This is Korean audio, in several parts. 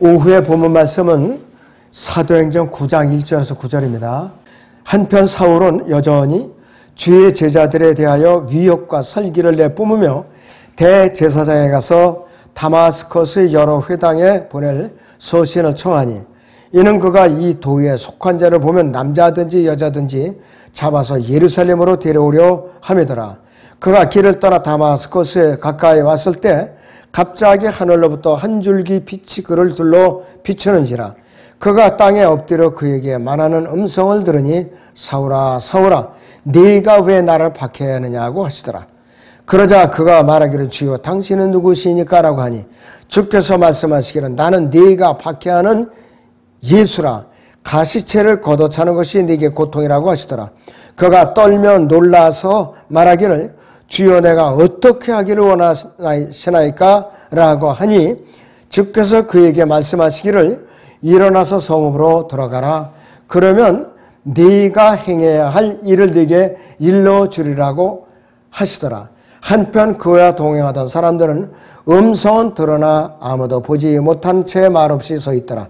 오후의 본문 말씀은 사도행전 9장 1절에서 9절입니다. 한편 사울은 여전히 주의 제자들에 대하여 위협과 살기를 내뿜으며 대제사장에 가서 다마스커스의 여러 회당에 보낼 서신을 청하니 이는 그가 이 도에 속한 자를 보면 남자든지 여자든지 잡아서 예루살렘으로 데려오려 함이더라. 그가 길을 떠나 다마스커스에 가까이 왔을 때 갑자기 하늘로부터 한 줄기 빛이 그를 둘러 비추는지라. 그가 땅에 엎드려 그에게 말하는 음성을 들으니 사울아 사울아 네가 왜 나를 박해하느냐고 하시더라. 그러자 그가 말하기를 주여 당신은 누구시니까 라고 하니 주께서 말씀하시기를 나는 네가 박해하는 예수라. 가시채를 걷어차는 것이 네게 고통이라고 하시더라. 그가 떨며 놀라서 말하기를 주여 내가 어떻게 하기를 원하시나이까 라고 하니 주께서 그에게 말씀하시기를 일어나서 성읍으로 들어가라. 그러면 네가 행해야 할 일을 네게 일러주리라고 하시더라. 한편 그와 동행하던 사람들은 음성은 드러나 아무도 보지 못한 채 말없이 서 있더라.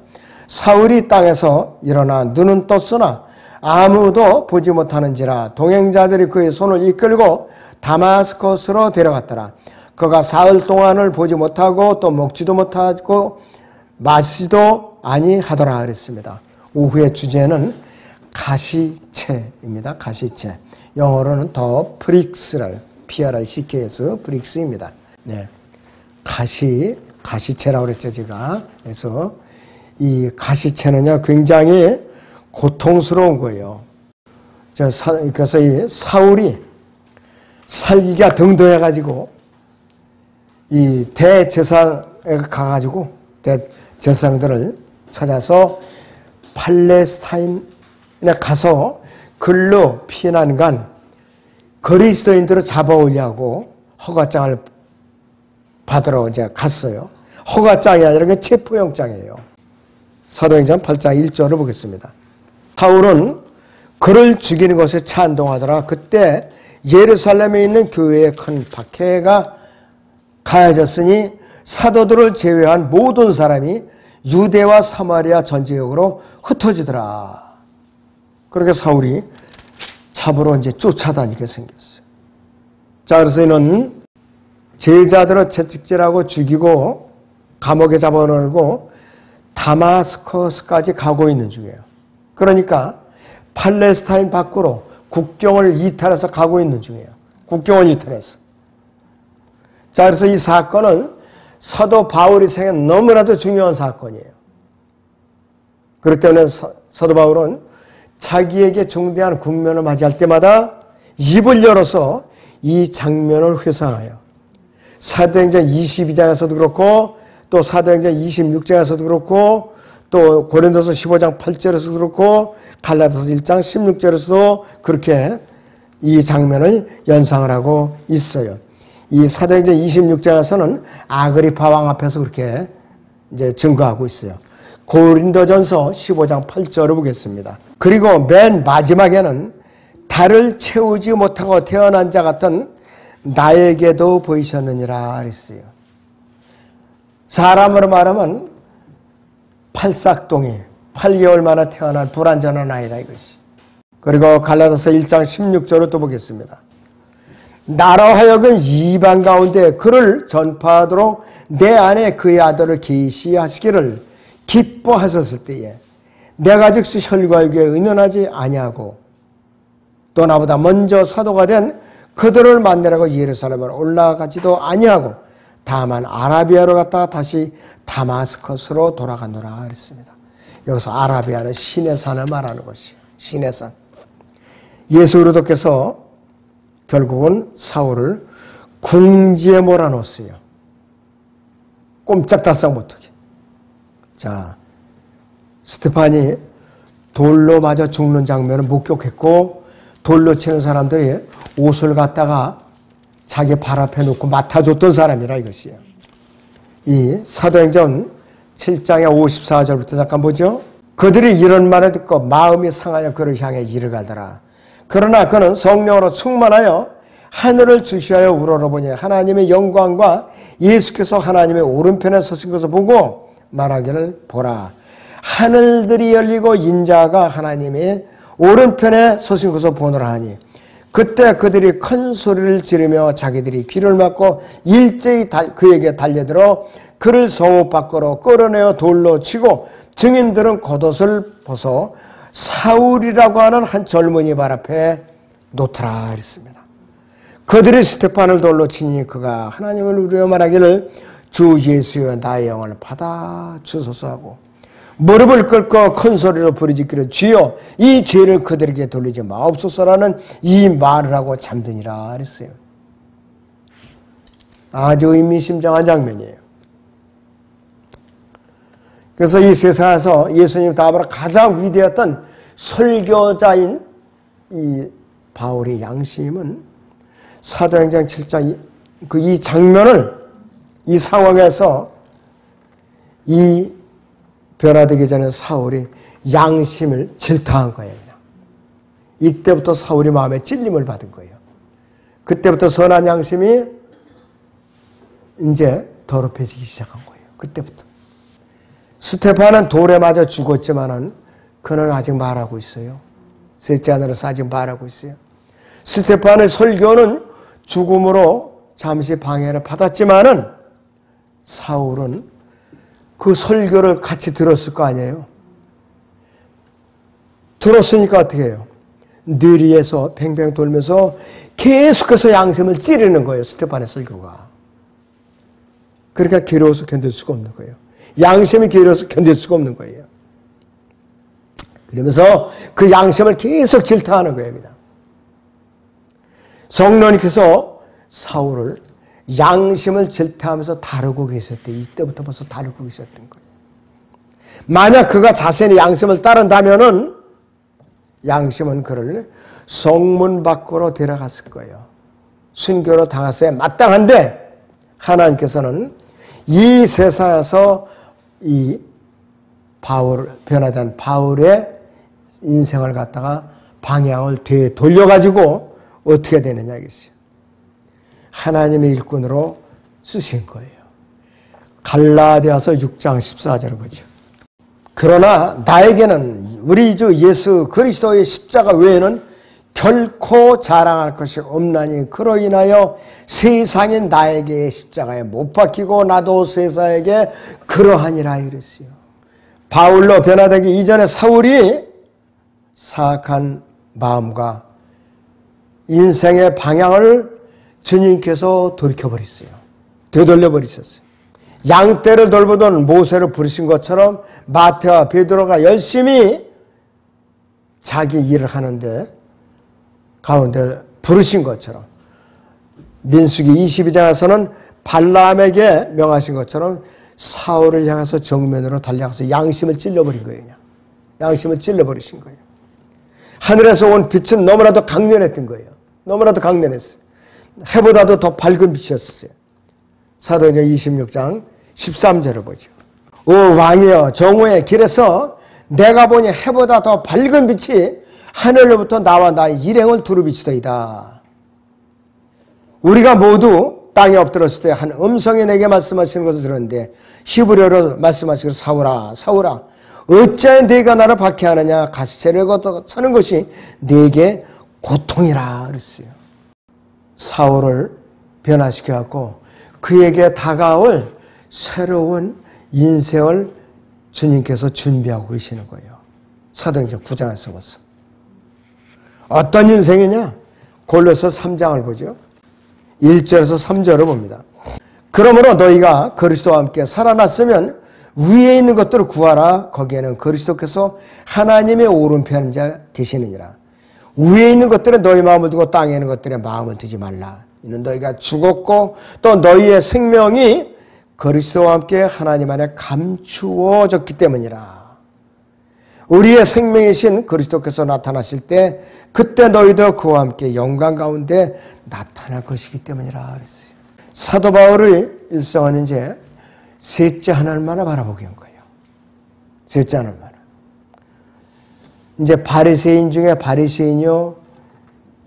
사울이 땅에서 일어나 눈은 떴으나 아무도 보지 못하는지라. 동행자들이 그의 손을 이끌고 다마스커스로 데려갔더라. 그가 사흘 동안을 보지 못하고 또 먹지도 못하고 마시도 아니하더라 그랬습니다. 오후의 주제는 가시채입니다. 가시채. 영어로는 더 프릭스를 PRICKS 프릭스입니다. 네, 가시채라고 그랬죠 제가. 그래서 이 가시채는요 굉장히 고통스러운 거예요. 그래서 이 사울이 살기가 등등해가지고 이 대제사장에 가가지고 대제사장들을 찾아서 팔레스타인에 가서 글로 피난 간 그리스도인들을 잡아오려고 허가장을 받으러 이제 갔어요. 허가장이 아니라 그 체포영장이에요. 사도행전 8장 1절을 보겠습니다. 사울은 그를 죽이는 것에 찬동하더라. 그때 예루살렘에 있는 교회에 큰 박해가 가해졌으니 사도들을 제외한 모든 사람이 유대와 사마리아 전 지역으로 흩어지더라. 그렇게 사울이 잡으러 이제 쫓아다니게 생겼어요. 자, 그래서 이는 제자들을 채찍질하고 죽이고 감옥에 잡아놓고 다마스커스까지 가고 있는 중이에요. 그러니까 팔레스타인 밖으로 국경을 이탈해서 가고 있는 중이에요. 국경을 이탈해서. 자, 그래서 이 사건은 사도 바울이 생애 너무나도 중요한 사건이에요. 그렇기 때문에 사도 바울은 자기에게 중대한 국면을 맞이할 때마다 입을 열어서 이 장면을 회상해요. 사도행전 22장에서도 그렇고 또 사도행전 26장에서도 그렇고 또 고린도서 15장 8절에서도 그렇고 갈라디아서 1장 16절에서도 그렇게 이 장면을 연상을 하고 있어요. 이 사도행전 26장에서는 아그리파 왕 앞에서 그렇게 이제 증거하고 있어요. 고린도전서 15장 8절을 보겠습니다. 그리고 맨 마지막에는 달을 채우지 못하고 태어난 자 같은 나에게도 보이셨느니라 그랬어요. 사람으로 말하면 팔싹동이 8개월 만에 태어난 불완전한 아이라 이것이. 그리고 갈라디아서 1장 16절을 또 보겠습니다. 나로 하여금 이방 가운데 그를 전파하도록 내 안에 그의 아들을 계시하시기를 기뻐하셨을 때에 내가 즉시 혈과 육에 의논하지 아니하고 또 나보다 먼저 사도가 된 그들을 만나려고 예루살렘으로 올라가지도 아니하고 다만 아라비아로 갔다가 다시 다마스커스로 돌아가노라 그랬습니다. 여기서 아라비아는 신의 산을 말하는 것이에요. 신의 산. 예수 그리스도께서 결국은 사울을 궁지에 몰아넣었어요. 꼼짝달싹 못하게. 자, 스테판이 돌로 맞아 죽는 장면을 목격했고 돌로 치는 사람들이 옷을 갖다가 자기 발 앞에 놓고 맡아줬던 사람이라 이것이에요. 이 사도행전 7장의 54절부터 잠깐 보죠. 그들이 이런 말을 듣고 마음이 상하여 그를 향해 이르 가더라. 그러나 그는 성령으로 충만하여 하늘을 주시하여 우러러보니 하나님의 영광과 예수께서 하나님의 오른편에 서신 것을 보고 말하기를 보라. 하늘들이 열리고 인자가 하나님의 오른편에 서신 것을 보노라 하니 그때 그들이 큰 소리를 지르며 자기들이 귀를 막고 일제히 그에게 달려들어 그를 성읍 밖으로 끌어내어 돌로 치고 증인들은 겉옷을 벗어 사울이라고 하는 한 젊은이 발 앞에 놓더라 했습니다. 그들이 스테판을 돌로 치니 그가 하나님을 우려 말하기를 주 예수여 나의 영을 받아 주소서 하고 무릎을 꿇고 큰 소리로 부르짖기를 주여 이 죄를 그들에게 돌리지 마옵소서라는 이 말을 하고 잠드니라 그랬어요. 아주 의미심장한 장면이에요. 그래서 이 세상에서 예수님 다음으로 가장 위대했던 설교자인 이 바울의 양심은 사도행전 7장 이 장면을 이 상황에서 이 변화되기 전에 사울이 양심을 질타한 거예요. 그냥. 이때부터 사울이 마음에 찔림을 받은 거예요. 그때부터 선한 양심이 이제 더럽혀지기 시작한 거예요. 그때부터. 스테판은 돌에 맞아 죽었지만은 그는 아직 말하고 있어요. 셋째 하늘에서 아직 말하고 있어요. 스테판의 설교는 죽음으로 잠시 방해를 받았지만은 사울은 그 설교를 같이 들었을 거 아니에요. 들었으니까 어떻게 해요? 늘 위에서 뱅뱅 돌면서 계속해서 양심을 찌르는 거예요. 스테판의 설교가. 그러니까 괴로워서 견딜 수가 없는 거예요. 양심이 괴로워서 견딜 수가 없는 거예요. 그러면서 그 양심을 계속 질타하는 거예요. 그냥. 성령님께서 사울을 양심을 질타하면서 다루고 계셨대. 이때부터 벌써 다루고 계셨던 거예요. 만약 그가 자신의 양심을 따른다면은 양심은 그를 성문 밖으로 데려갔을 거예요. 순교로 당했어야 마땅한데 하나님께서는 이 세상에서 이 변화된 바울의 인생을 갖다가 방향을 되돌려가지고 어떻게 되느냐 이겠어요. 하나님의 일꾼으로 쓰신 거예요. 갈라디아서 6장 14절을 보죠. 그러나 나에게는 우리 주 예수 그리스도의 십자가 외에는 결코 자랑할 것이 없나니 그로 인하여 세상인 나에게 십자가에 못 박히고 나도 세상에게 그러하니라 이랬어요. 바울로 변화되기 이전에 사울이 사악한 마음과 인생의 방향을 주님께서 돌이켜버렸어요. 되돌려버리셨어요. 양떼를 돌보던 모세를 부르신 것처럼 마태와 베드로가 열심히 자기 일을 하는데 가운데 부르신 것처럼 민수기 22장에서는 발람에게 명하신 것처럼 사울을 향해서 정면으로 달려가서 양심을 찔러버린 거예요. 그냥. 양심을 찔러버리신 거예요. 하늘에서 온 빛은 너무나도 강렬했던 거예요. 너무나도 강렬했어요. 해보다도 더 밝은 빛이었어요. 사도행전 26장 13절을 보죠. 오 왕이여 정오의 길에서 내가 보니 해보다 더 밝은 빛이 하늘로부터 나와 나의 일행을 두루비치더이다. 우리가 모두 땅에 엎드렸을 때 한 음성이 내게 말씀하시는 것을 들었는데 히브리어로 말씀하시기를 사울아 사울아 어찌하여 네가 나를 박해하느냐 가시체를 걷어 차는 것이 네게 고통이라 그랬어요. 사울을 변화시켜갖고 그에게 다가올 새로운 인생을 주님께서 준비하고 계시는 거예요. 사도행전 9장에서 봤어. 어떤 인생이냐? 골로새 3장을 보죠. 1절에서 3절을 봅니다. 그러므로 너희가 그리스도와 함께 살아났으면 위에 있는 것들을 구하라. 거기에는 그리스도께서 하나님의 오른편에 계시느니라. 위에 있는 것들에 너희 마음을 두고 땅에 있는 것들에 마음을 두지 말라. 이는 너희가 죽었고 또 너희의 생명이 그리스도와 함께 하나님 안에 감추어졌기 때문이라. 우리의 생명이신 그리스도께서 나타나실 때 그때 너희도 그와 함께 영광 가운데 나타날 것이기 때문이라 그랬어요. 사도 바울의 일성은 이제 셋째 하늘만을 바라보게 한 거예요. 셋째 하늘만. 이제 바리새인 중에 바리새인이요,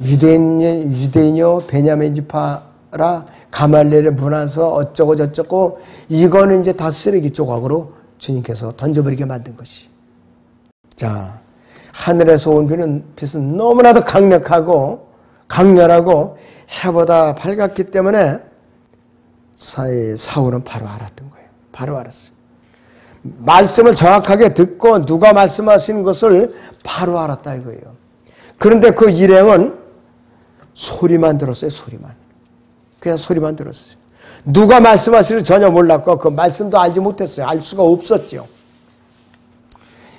유대인이요, 베냐민 지파라 가말리엘을 분해서 어쩌고 저쩌고 이거는 이제 다 쓰레기 조각으로 주님께서 던져버리게 만든 것이. 자, 하늘에서 온 빛은 너무나도 강력하고 강렬하고 해보다 밝았기 때문에 사울은 바로 알았던 거예요. 바로 알았어요. 말씀을 정확하게 듣고 누가 말씀하시는 것을 바로 알았다 이거예요. 그런데 그 일행은 소리만 들었어요. 소리만. 그냥 소리만 들었어요. 누가 말씀하시는지 전혀 몰랐고 그 말씀도 알지 못했어요. 알 수가 없었죠.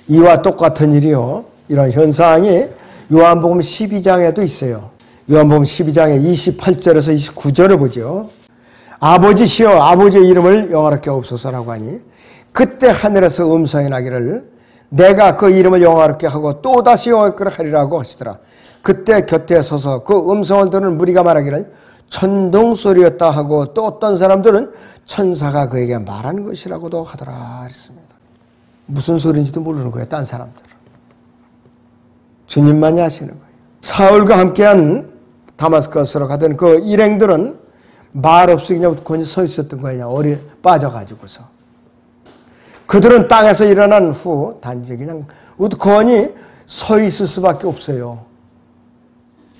이와 똑같은 일이요. 이런 현상이 요한복음 12장에도 있어요. 요한복음 12장의 28절에서 29절을 보죠. 아버지시여 아버지의 이름을 영화롭게 하옵소서라고 하니 그때 하늘에서 음성이 나기를 내가 그 이름을 영화롭게 하고 또다시 영화롭게 하리라고 하시더라. 그때 곁에 서서 그 음성을 들은 무리가 말하기를 천둥소리였다 하고 또 어떤 사람들은 천사가 그에게 말하는 것이라고도 하더라 그랬습니다. 무슨 소리인지도 모르는 거예요. 딴 사람들은. 주님만이 아시는 거예요. 사울과 함께한 다마스커스로 가던 그 일행들은 말 없이 그냥 우두커니 서 있었던 거예요. 빠져가지고서. 그들은 땅에서 일어난 후 단지 그냥 우두커니 서 있을 수밖에 없어요.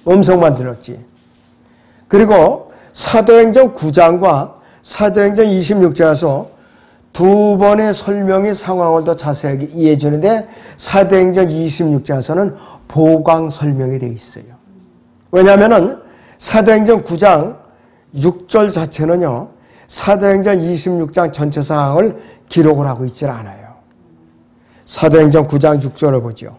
음성만 들었지. 그리고 사도행전 9장과 사도행전 26장에서 두 번의 설명이 상황을 더 자세하게 이해해 주는데 사도행전 26장에서는 보강 설명이 되어 있어요. 왜냐하면 사도행전 9장 6절 자체는요. 사도행전 26장 전체 상황을 기록을 하고 있질 않아요. 사도행전 9장 6절을 보죠.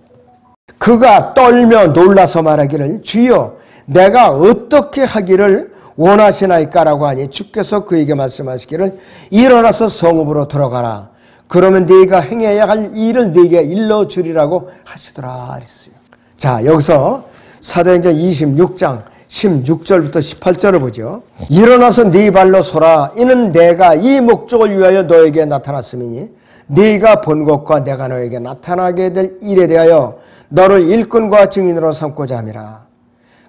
그가 떨며 놀라서 말하기를 주여 내가 어떻게 하기를 원하시나이까라고 하니 주께서 그에게 말씀하시기를 일어나서 성읍으로 들어가라. 그러면 네가 행해야 할 일을 네게 일러주리라고 하시더라 그랬어요. 자, 여기서 사도행전 26장 16절부터 18절을 보죠. 일어나서 네 발로 서라. 이는 내가 이 목적을 위하여 너에게 나타났음이니 네가 본 것과 내가 너에게 나타나게 될 일에 대하여 너를 일꾼과 증인으로 삼고자 함이라.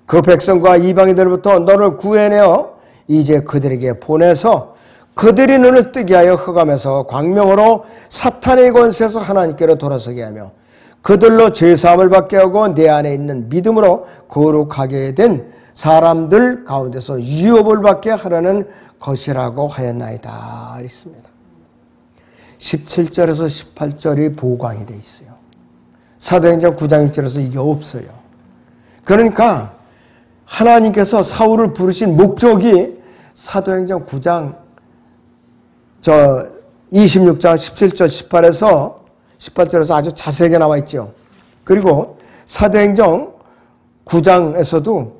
그 백성과 이방인들부터 너를 구해내어 이제 그들에게 보내서 그들이 눈을 뜨게 하여 흑암에서 광명으로 사탄의 권세에서 하나님께로 돌아서게 하며 그들로 죄사함을 받게 하고 내 안에 있는 믿음으로 거룩하게 된 사람들 가운데서 유업을 받게 하라는 것이라고 하였나이다. 있습니다. 17절에서 18절이 보강이 되어 있어요. 사도행전 9장 1절에서 이게 없어요. 그러니까 하나님께서 사울을 부르신 목적이 사도행전 9장 26장 17절 18절에서 아주 자세하게 나와 있죠. 그리고 사도행전 9장에서도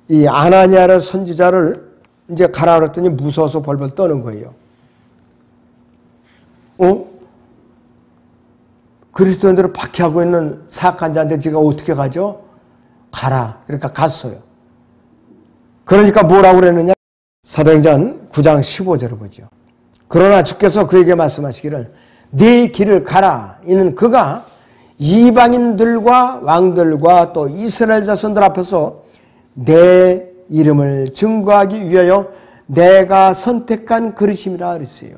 이 아나니아라는 선지자를 이제 가라 그랬더니 무서워서 벌벌 떠는 거예요. 그리스도인들을 박해하고 있는 사악한 자인데 제가 어떻게 가죠? 가라. 그러니까 갔어요. 그러니까 뭐라고 그랬느냐? 사도행전 9장 15절을 보죠. 그러나 주께서 그에게 말씀하시기를 네 길을 가라. 이는 그가 이방인들과 왕들과 또 이스라엘 자손들 앞에서 내 이름을 증거하기 위하여 내가 선택한 그릇임이라 그랬어요.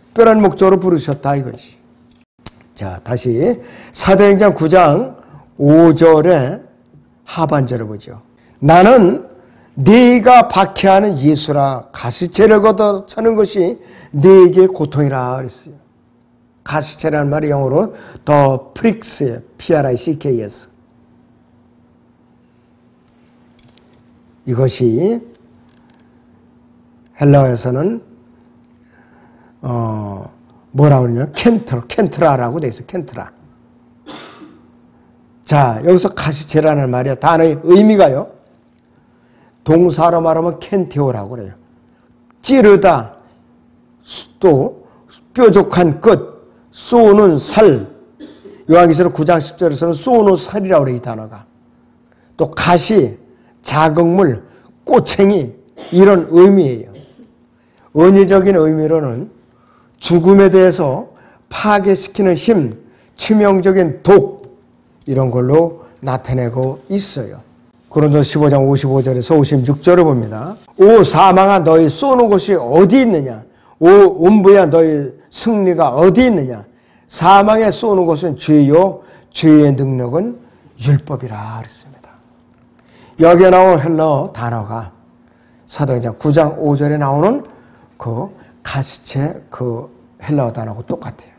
특별한 목적으로 부르셨다 이것이. 자, 다시 사도행전 9장 5절의 하반절을 보죠. 나는 네가 박해하는 예수라 가시체를 걷어 차는 것이 네게 고통이라 그랬어요. 가시체라는 말이 영어로 the pricks, P-R-I-C-K-S. 이것이 헬라어에서는 뭐라고 그러냐? 켄트라라고 돼 있어요. 켄트라. 자, 여기서 가시체라는 말이야. 단어의 의미가요. 동사로 말하면 켄테오라고 그래요. 찌르다, 또 뾰족한 끝, 쏘는 살. 요한계시록 9장 10절에서는 쏘는 살이라고 그래요. 이 단어가. 또 가시, 자극물, 꼬챙이 이런 의미예요. 은유적인 의미로는 죽음에 대해서 파괴시키는 힘, 치명적인 독 이런 걸로 나타내고 있어요. 고린도서 15장 55절에서 56절을 봅니다. 오 사망아 너희 쏘는 곳이 어디 있느냐? 오 음부야 너희 승리가 어디 있느냐? 사망에 쏘는 것은 죄요, 죄의 능력은 율법이라 그랬습니다. 여기에 나온 헬러 단어가 사도행전 9장 5절에 나오는 그 가시체 그 헬러 단어하고 똑같아요.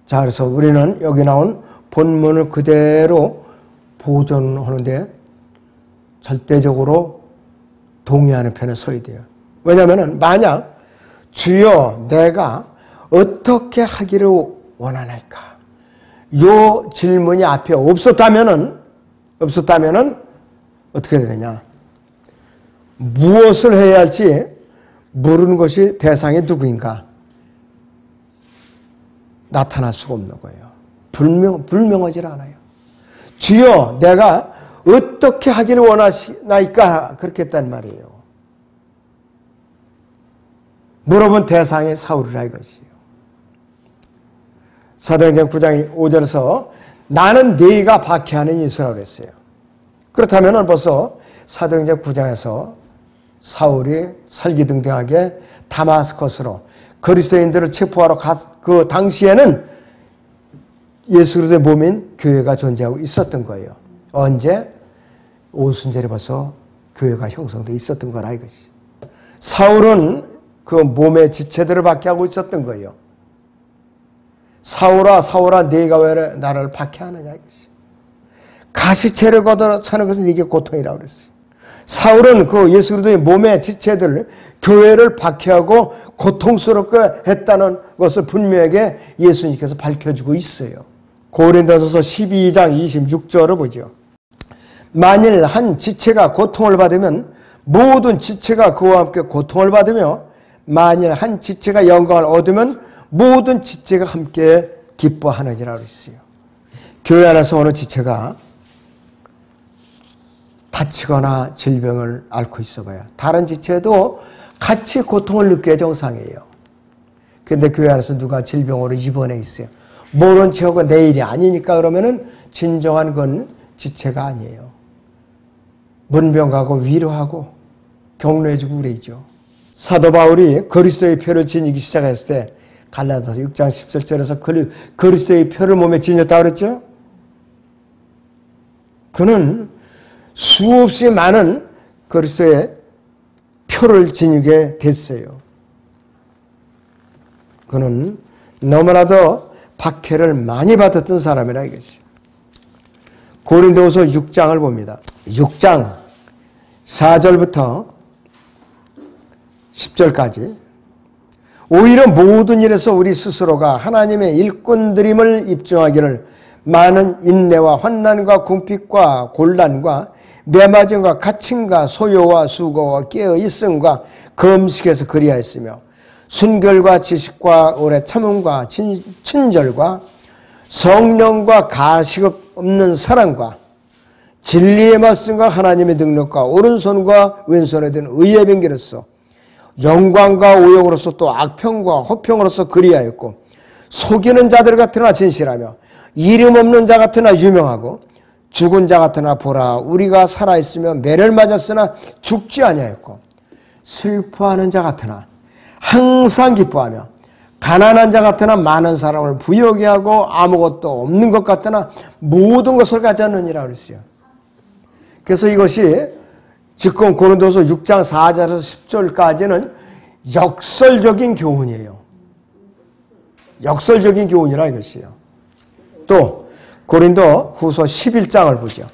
자, 그래서 우리는 여기 나온 본문을 그대로 보존하는데 절대적으로 동의하는 편에 서야 돼요. 왜냐하면 만약 주여 내가 어떻게 하기를 원하나이까? 요 질문이 앞에 없었다면은 어떻게 되느냐? 무엇을 해야 할지 물은 것이 대상이 누구인가? 나타날 수가 없는 거예요. 불명하지 않아요. 주여 내가 어떻게 하기를 원하시나이까? 그렇게 했단 말이에요. 물어본 대상이 사울이라 이것이에요. 사도행전 9장 5절에서 나는 네가 박해하는 이스라엘 했어요. 그렇다면 벌써 사도행전 9장에서 사울이 설기등등하게 다마스커스로 그리스도인들을 체포하러 그 당시에는 예수 그리스도의 몸인 교회가 존재하고 있었던 거예요. 언제? 오순절에 벌써 교회가 형성되어 있었던 거라 이것이. 사울은 그 몸의 지체들을 박해하고 있었던 거예요. 사울아 네가 왜 나를 박해하느냐 이것이. 가시체를 걷어 차는 것은 이게 고통이라고 그랬어요. 사울은 그 예수 그리스도의 몸의 지체들을 교회를 박해하고 고통스럽게 했다는 것을 분명하게 예수님께서 밝혀주고 있어요. 고린도전서 12장 26절을 보죠. 만일 한 지체가 고통을 받으면 모든 지체가 그와 함께 고통을 받으며 만일 한 지체가 영광을 얻으면 모든 지체가 함께 기뻐하느니라 그랬어요. 교회 안에서 어느 지체가 다치거나 질병을 앓고 있어봐야 다른 지체도 같이 고통을 느껴야 정상이에요. 그런데 교회 안에서 누가 질병으로 입원해 있어요. 모른 척하고 내일이 아니니까 그러면은 진정한 건 지체가 아니에요. 문병가고 위로하고 격려해주고 그러죠. 사도 바울이 그리스도의 표를 지니기 시작했을 때 갈라디아서 6장 17절에서 그리스도의 표를 몸에 지녔다고 그랬죠. 그는 수없이 많은 그리스도의 표를 지니게 됐어요. 그는 너무나도 박해를 많이 받았던 사람이라 이것이. 고린도후서 6장을 봅니다. 6장 4절부터 10절까지 오히려 모든 일에서 우리 스스로가 하나님의 일꾼들임을 입증하기를 많은 인내와 환난과 궁핍과 곤란과 매맞음과 갇힘과 소요와 수고와 깨어있음과 금식에서 그리하였으며 순결과 지식과 오래 참음과 친절과 성령과 가식 없는 사랑과 진리의 말씀과 하나님의 능력과 오른손과 왼손에 든 의의 변기로서 영광과 오용으로서 또 악평과 호평으로서 그리하였고 속이는 자들 같으나 진실하며 이름 없는 자 같으나 유명하고 죽은 자 같으나 보라 우리가 살아있으며 매를 맞았으나 죽지 아니하였고 슬퍼하는 자 같으나 항상 기뻐하며 가난한 자 같으나 많은 사람을 부유하게 하고 아무것도 없는 것 같으나 모든 것을 가졌느니라 그랬어요. 그래서 이것이 지금 고린도서 6장 4절에서 10절까지는 역설적인 교훈이에요. 역설적인 교훈이라 이것이에요. 또 고린도 후서 11장을 보죠.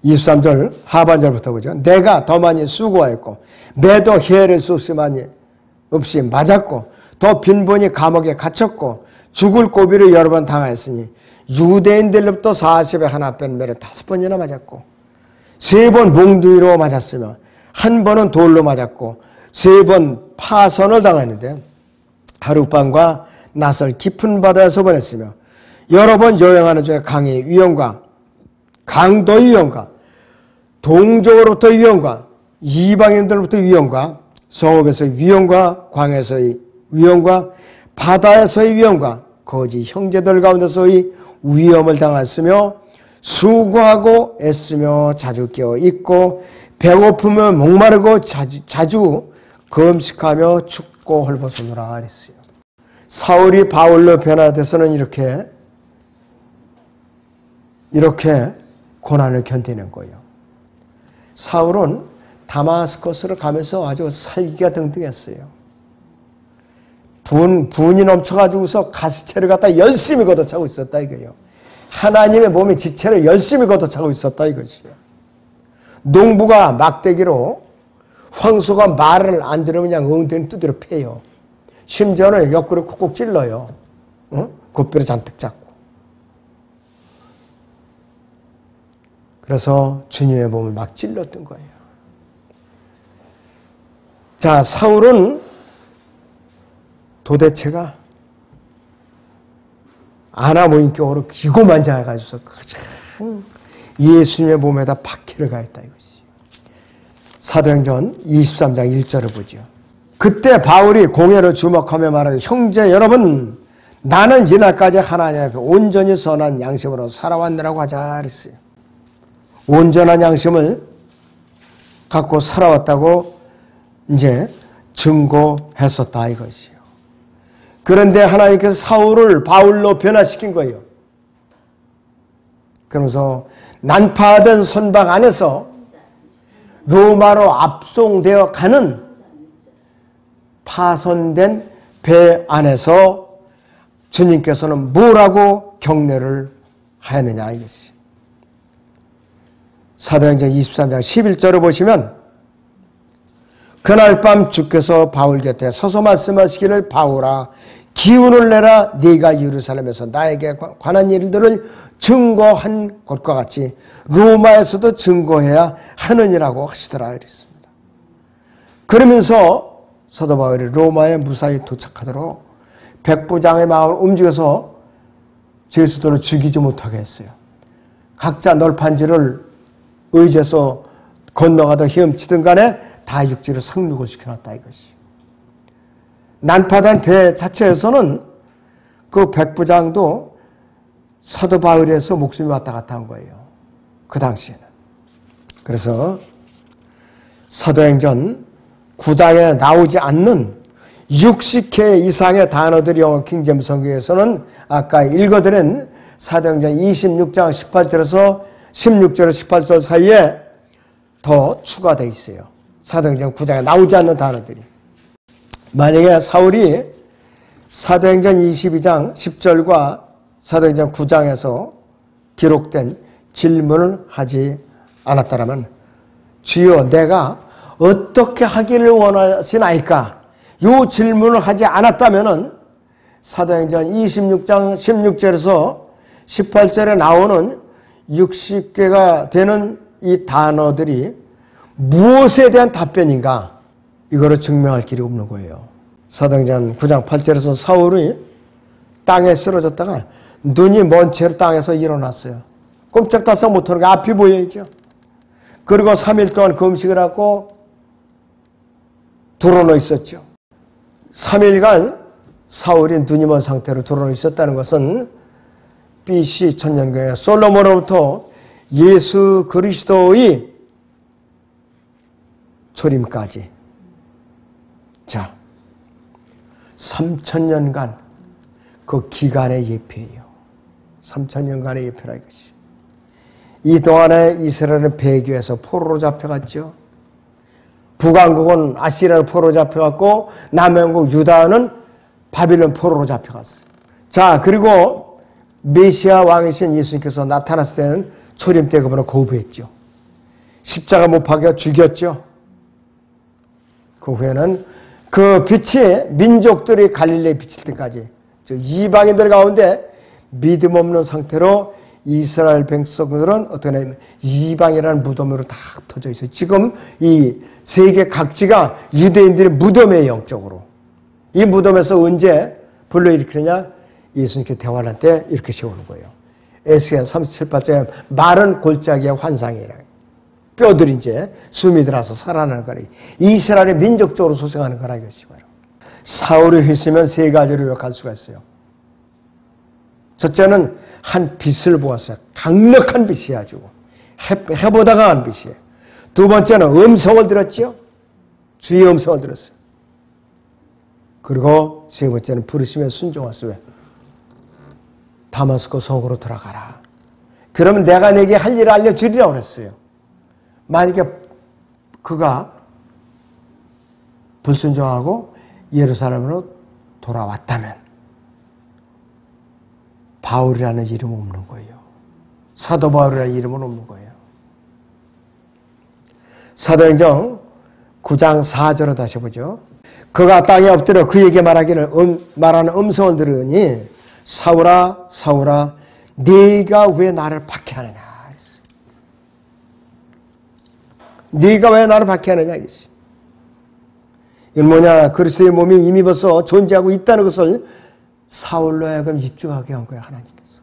23절 하반절부터 보죠. 내가 더 많이 수고하였고 매도 헤아릴 수 없이 맞았고 더 빈번히 감옥에 갇혔고 죽을 고비를 여러 번 당하였으니 유대인들로부터 40에 하나 뺀 매를 5번이나 맞았고 3번 몽둥이로 맞았으며 한 번은 돌로 맞았고 3번 파선을 당했는데 하룻밤과 낯을 깊은 바다에서 보냈으며 여러 번 여행하는 중에 강의 위험과 강도의 위험과 동족으로부터 위험과 이방인들로부터 위험과 성읍에서의 위험과 광야에서의 위험과 바다에서의 위험과 거짓 형제들 가운데서의 위험을 당했으며 수고하고 애쓰며 자주 깨어 있고 배고프며 목마르고 자주 금식하며 춥고 헐벗으노라 그랬어요. 사울이 바울로 변화돼서는 이렇게 고난을 견디는 거예요. 사울은 다마스커스를 가면서 아주 살기가 등등했어요. 분이 넘쳐가지고서 가시체를 갖다 열심히 걷어차고 있었다 이거예요. 하나님의 몸의 지체를 열심히 걷어차고 있었다 이것이에요. 농부가 막대기로 황소가 말을 안 들으면 그냥 엉덩이 두드려 패요. 심지어는 옆구리 쿡쿡 찔러요. 곱뼈를 잔뜩 잡고. 그래서 주님의 몸을 막 찔렀던 거예요. 자, 사울은 도대체가 아나무인격으로 기고만장해가지고 가장 예수님의 몸에다 박해를 가했다 이것이. 사도행전 23장 1절을 보죠. 그때 바울이 공회를 주목하며 말하기 형제 여러분 나는 이날까지 하나님 앞에 온전히 선한 양심으로 살아왔느라고 하자 그랬어요. 온전한 양심을 갖고 살아왔다고 이제 증거했었다 이것이에요. 그런데 하나님께서 사울을 바울로 변화시킨 거예요. 그러면서 난파하던 선박 안에서 로마로 압송되어 가는 파손된 배 안에서 주님께서는 뭐라고 격려를 하였느냐 이것이. 사도행전 23장 11절을 보시면 그날 밤 주께서 바울 곁에 서서 말씀하시기를 바울아 기운을 내라 네가 예루살렘에서 나에게 관한 일들을 증거한 것과 같이 로마에서도 증거해야 하느니라고 하시더라 이랬습니다. 그러면서 사도 바울이 로마에 무사히 도착하도록 백부장의 마음을 움직여서 제수도를 죽이지 못하게 했어요. 각자 널판지를 의지해서 건너가다 헤엄치든 간에 다 육지로 상륙을 시켜놨다 이것이. 난파된 배 자체에서는 그 백부장도 사도 바울에서 목숨이 왔다 갔다 한 거예요. 그 당시에는. 그래서 사도행전 9장에 나오지 않는 60회 이상의 단어들이 영어 킹제임스 성경에서는 아까 읽어드린 사도행전 26장 18절에서 16절 18절 사이에 더 추가되어 있어요. 사도행전 9장에 나오지 않는 단어들이. 만약에 사울이 사도행전 22장 10절과 사도행전 9장에서 기록된 질문을 하지 않았다면 주여 내가 어떻게 하기를 원하시나이까? 이 질문을 하지 않았다면 사도행전 26장 16절에서 18절에 나오는 60개가 되는 이 단어들이 무엇에 대한 답변인가? 이거를 증명할 길이 없는 거예요. 사도행전 9장 8절에서 사울이 땅에 쓰러졌다가 눈이 먼 채로 땅에서 일어났어요. 꼼짝달싹 못하는 게 앞이 보여야죠. 그리고 3일 동안 금식을 하고 드러누워 있었죠. 3일간 사울이 눈이 먼 상태로 드러누워 있었다는 것은 BC 천년경에 솔로몬으로부터 예수 그리스도의 초림까지 자 3000년간 그 기간의 예표예요. 3000년간의 예표라 이것이. 이 동안에 이스라엘은 배교에서 포로로 잡혀갔죠. 북왕국은 아시리아로 포로로 잡혀갔고 남왕국 유다는 바빌론 포로로 잡혀갔어요. 자 그리고 메시아 왕이신 예수님께서 나타났을 때는 초림 때 그분을 거부했죠. 십자가 못 박여 죽였죠. 그 후에는 그 빛이 민족들이 갈릴레에 비칠 때까지 이방인들 가운데 믿음 없는 상태로 이스라엘 백성들은 어떻게 하냐면 이방이라는 무덤으로 다 흩어져 있어요. 지금 이 세계 각지가 유대인들의 무덤이에요. 영적으로. 이 무덤에서 언제 불러일으키느냐? 예수님께 대화를 할 때 이렇게 세우는 거예요. 에스겔 37, 8장에 마른 골짜기의 환상이라. 뼈들이 이제 숨이 들어서 살아나는 거라. 이스라엘의 민족적으로 소생하는 거라 이것이 바로. 사울이 했으면 세 가지로 요약할 수가 있어요. 첫째는 한 빛을 보았어요. 강력한 빛이 아주 해보다 강한 빛이에요. 두 번째는 음성을 들었죠. 주의 음성을 들었어요. 그리고 세 번째는 부르심에 순종하소서. 다마스코 성으로 들어가라. 그러면 내가 네게 할 일을 알려주리라고 그랬어요. 만약에 그가 불순종하고 예루살렘으로 돌아왔다면 바울이라는 이름은 없는 거예요. 사도 바울이라는 이름은 없는 거예요. 사도행전 9장 4절을 다시 보죠. 그가 땅에 엎드려 그에게 말하는 음성을 들으니 사울아 사울아 네가 왜 나를 박해하느냐 그랬어요. 네가 왜 나를 박해하느냐 그랬어요. 이건 뭐냐, 그리스도의 몸이 이미 벌써 존재하고 있다는 것을 사울로 하여금 입증하게 한 거예요. 하나님께서.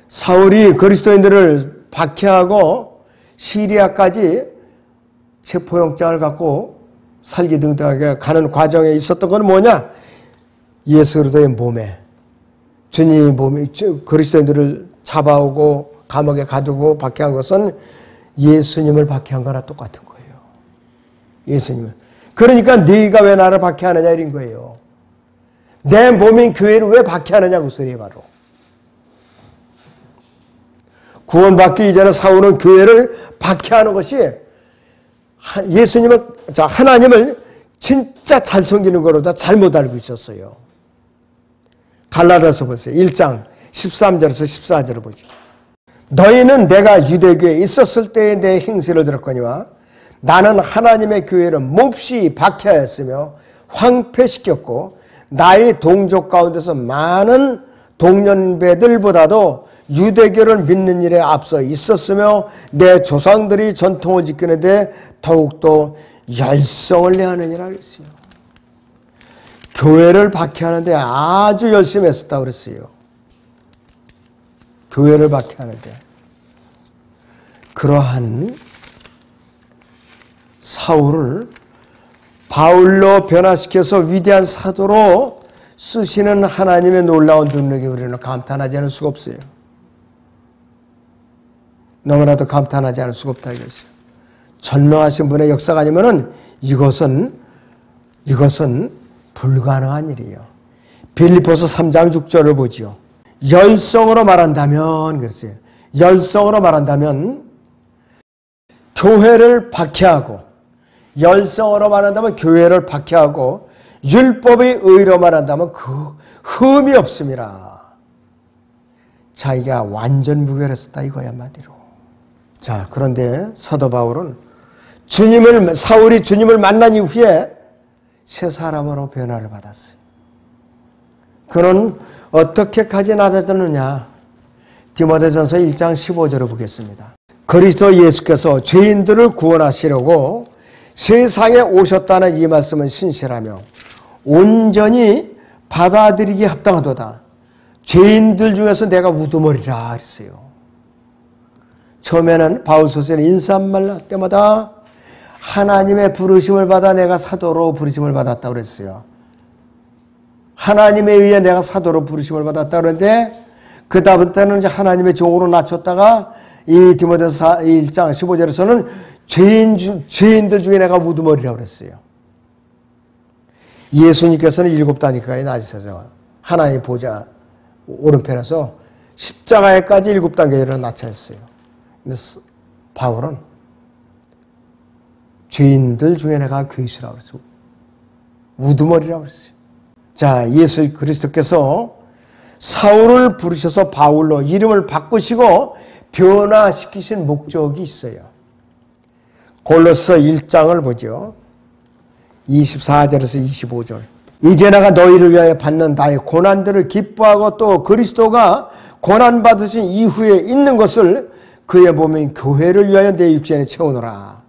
사울이 그리스도인들을 박해하고 시리아까지 체포영장을 갖고 살기등등하게 가는 과정에 있었던 건 뭐냐, 예수 그리스도의 몸에, 주님의 몸에 그리스도인들을 잡아오고 감옥에 가두고 박해한 것은 예수님을 박해한 거나 똑같은 거예요. 예수님은. 그러니까 네가 왜 나를 박해하느냐 이런 거예요. 내 몸인 교회를 왜 박해하느냐 그 소리예요. 바로 구원받기 이전에 사울은 교회를 박해하는 것이 하나님을 진짜 잘 섬기는 거로다 잘못 알고 있었어요. 갈라디아서 보세요. 1장 13절에서 14절을 보죠. 너희는 내가 유대교에 있었을 때의 내 행세를 들었거니와 나는 하나님의 교회를 몹시 박해하였으며 황폐시켰고 나의 동족 가운데서 많은 동년배들보다도 유대교를 믿는 일에 앞서 있었으며 내 조상들이 전통을 지키는데 더욱더 열성을 내하느니라 그랬어요. 교회를 박해하는데 아주 열심히 했었다고 그랬어요. 교회를 박해하는데. 그러한 사울을 바울로 변화시켜서 위대한 사도로 쓰시는 하나님의 놀라운 능력에 우리는 감탄하지 않을 수가 없어요. 너무나도 감탄하지 않을 수가 없다 이것이요. 전능하신 분의 역사가 아니면은 이것은 불가능한 일이에요. 빌립보서 3장 6절을 보지요. 열성으로 말한다면 그랬어요. 열성으로 말한다면 교회를 박해하고, 열성으로 말한다면 교회를 박해하고, 율법의 의로 말한다면 그 흠이 없음이라. 자기가 완전 무결했었다 이거야 한마디로. 자, 그런데 사도 바울은 사울이 주님을 만난 이후에 새 사람으로 변화를 받았어요. 그는 어떻게까지 낮아졌느냐. 디모데전서 1장 15절을 보겠습니다. 그리스도 예수께서 죄인들을 구원하시려고 세상에 오셨다는 이 말씀은 신실하며 온전히 받아들이기 합당하도다. 죄인들 중에서 내가 우두머리라 그랬어요. 처음에는 바울서서는 인사말 할 때마다 하나님의 부르심을 받아 내가 사도로 부르심을 받았다고 그랬어요. 하나님에 의해 내가 사도로 부르심을 받았다고 그랬는데 그 다음부터는 이제 하나님의 종으로 낮췄다가 이 디모데서 1장 15절에서는 죄인들 중에 내가 우두머리라고 그랬어요. 예수님께서는 7단위까지 낮으셔서 하나님의 보좌 오른편에서 십자가에까지 7단계를 낮춰졌어요. 근데 바울은 죄인들 중에 내가 괴수라고 그랬어요. 우두머리라고 그랬어요. 자, 예수 그리스도께서 사울을 부르셔서 바울로 이름을 바꾸시고 변화시키신 목적이 있어요. 골로새 1장을 보죠. 24절에서 25절. 이제 내가 너희를 위하여 받는 나의 고난들을 기뻐하고 또 그리스도가 고난받으신 이후에 있는 것을 그의 몸인 교회를 위하여 내 육신에 채우노라.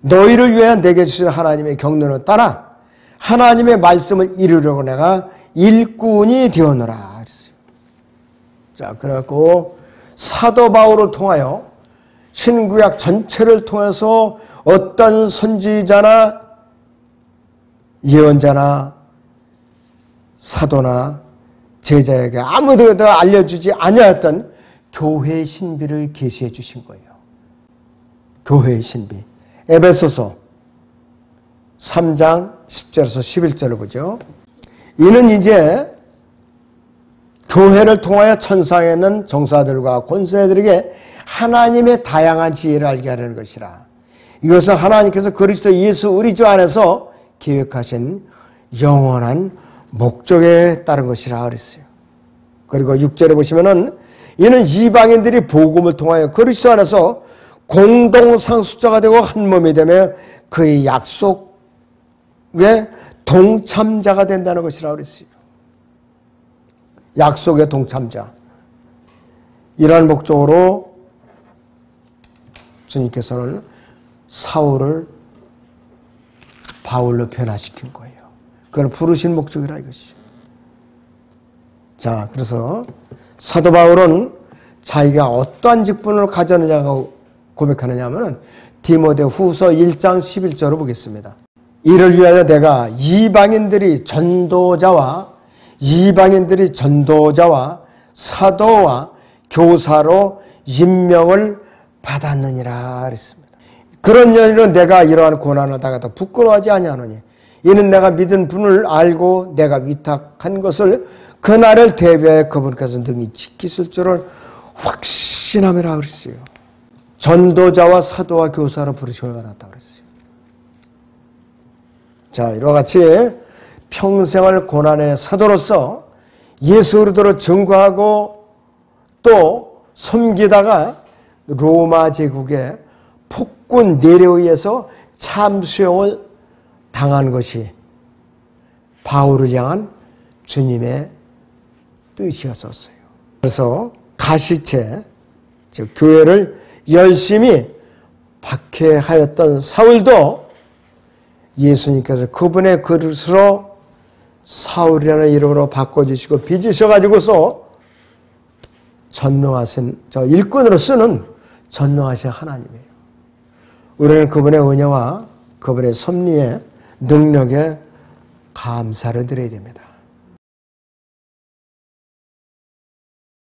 너희를 위하여 내게 주신 하나님의 경륜을 따라 하나님의 말씀을 이루려고 내가 일꾼이 되었노라. 자, 그래갖고 사도 바울을 통하여 신구약 전체를 통해서 어떤 선지자나 예언자나 사도나 제자에게 아무데도 알려주지 아니하였던 교회의 신비를 계시해 주신 거예요. 교회의 신비. 에베소서 3장 10절에서 11절을 보죠. 이는 이제 교회를 통하여 천상에 있는 정사들과 권세들에게 하나님의 다양한 지혜를 알게 하려는 것이라. 이것은 하나님께서 그리스도 예수 우리 주 안에서 계획하신 영원한 목적에 따른 것이라 그랬어요. 그리고 6절에 보시면은 이는 이방인들이 복음을 통하여 그리스도 안에서 공동 상속자가 되고 한 몸이 되며 그의 약속에 동참자가 된다는 것이라 그랬어요. 약속의 동참자. 이러한 목적으로 주님께서는 사울을 바울로 변화시킨 거예요. 그건 부르신 목적이라 이것이죠. 자, 그래서 사도 바울은 자기가 어떠한 직분을 가졌느냐고 고백하느냐 하면 디모데 후서 1장 11절을 보겠습니다. 이를 위하여 내가 이방인들이 전도자와 사도와 교사로 임명을 받았느니라 그랬습니다. 그런 여인은 내가 이러한 고난을 당하다 부끄러워하지 아니하노니 이는 내가 믿은 분을 알고 내가 위탁한 것을 그날을 대비하여 그분께서 능히 지키실 줄을 확신함이라 그랬어요. 전도자와 사도와 교사로 부르심을 받았다고 그랬어요. 자, 이와 같이 평생을 고난의 사도로서 예수 그리스도를 증거하고 또 섬기다가 로마 제국의 폭군 내려에 의해서 참수형을 당한 것이 바울을 향한 주님의 뜻이었었어요. 그래서 가시체, 즉 교회를 열심히 박해하였던 사울도 예수님께서 그분의 그릇으로 사울이라는 이름으로 바꿔주시고 빚으셔가지고서 전능하신 저 일꾼으로 쓰는 전능하신 하나님이에요. 우리는 그분의 은혜와 그분의 섭리의 능력에 감사를 드려야 됩니다.